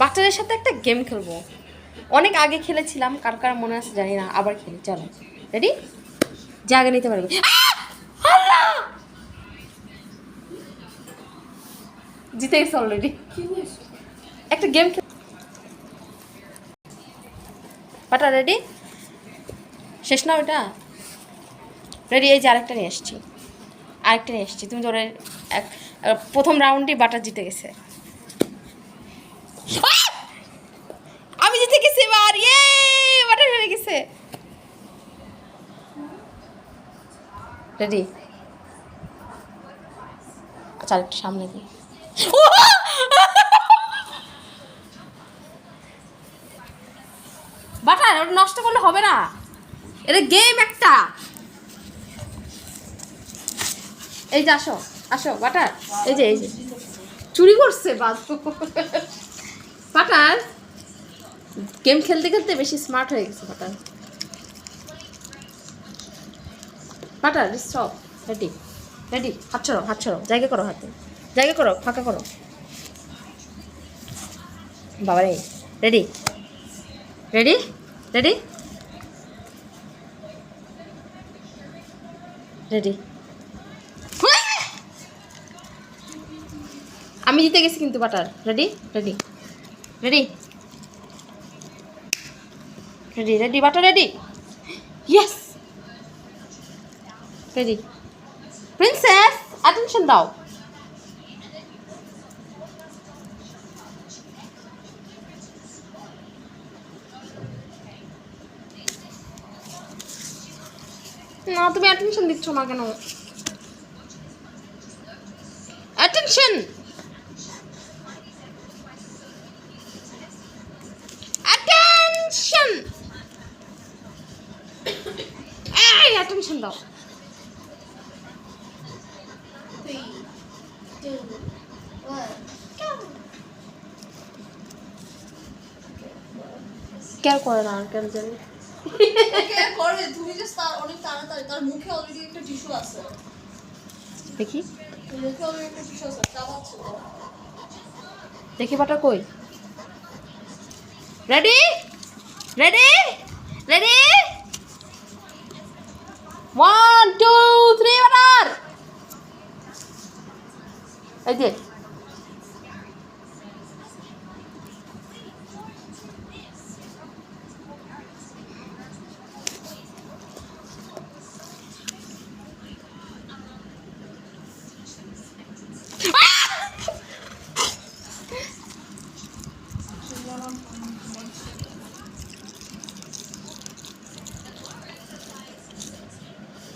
বাচ্চাদের সাথে একটা গেম খেলবো, অনেক আগে খেলেছিলাম, কার কার মনে আছে জানি না, আবার খেলি। চলো রেডি, যে আগে নিতে পারবে। জিতে গেছে অলরেডি। একটা গেম বাটা রেডি, শেষ না ওটা, রেডি। এই যে আরেকটা নিয়ে এসছি, আরেকটা নিয়ে এসছি। তুমি ধরে প্রথম রাউন্ডই বাটা জিতে গেছে। আমি জিতে গেছি এবার, ইয়ে বাটা হেরে গেছে। রেডি, আচ্ছা আরেকটু সামনে দিই। বাটা নষ্ট করলে হবে না, এটা গেম একটা। এই যে আসো আসো বাটার, এই যে চুরি করছে বাটার। গেম খেলতে খেলতে বেশি স্মার্ট হয়ে গেছে butter. Butter stop, ready ready, হাত ছড়ো, জায়গা করো, হাতে জায়গা করো, ফাঁকা করো। বাবারে, রেডি রেডি রেডি রেডি। আমি জিতে গেছি কিন্তু butter. Ready ready ready ready ready butter ready, yes ready. Princess attention দাও। না তুমি অ্যাটেনশন দিচ্ছ না কেন? অ্যাটেনশন, অ্যাটেনশন, এই অ্যাটেনশন দাও। 3, 2, 1, go! কেয়ার করে না, কেন জানি। ওকে করে, তুমি যে তার অনেক তাড়াতাড়ি, তার মুখে অলরেডি একটা টিস্যু আছে। দেখি মুখে অলরেডি একটা টিস্যু আছে, চাবাচ্ছে তো। দেখি বাটার কই। Ready ready ready, 1 2 3 butter. এই যে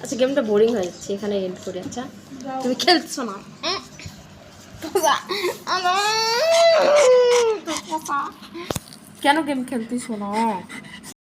আচ্ছা, গেমটা বোরিং হয়ে যাচ্ছে, এখানে এন্ড করি। আচ্ছা তুমি খেলছো না, কেন গেম খেলতেছো না?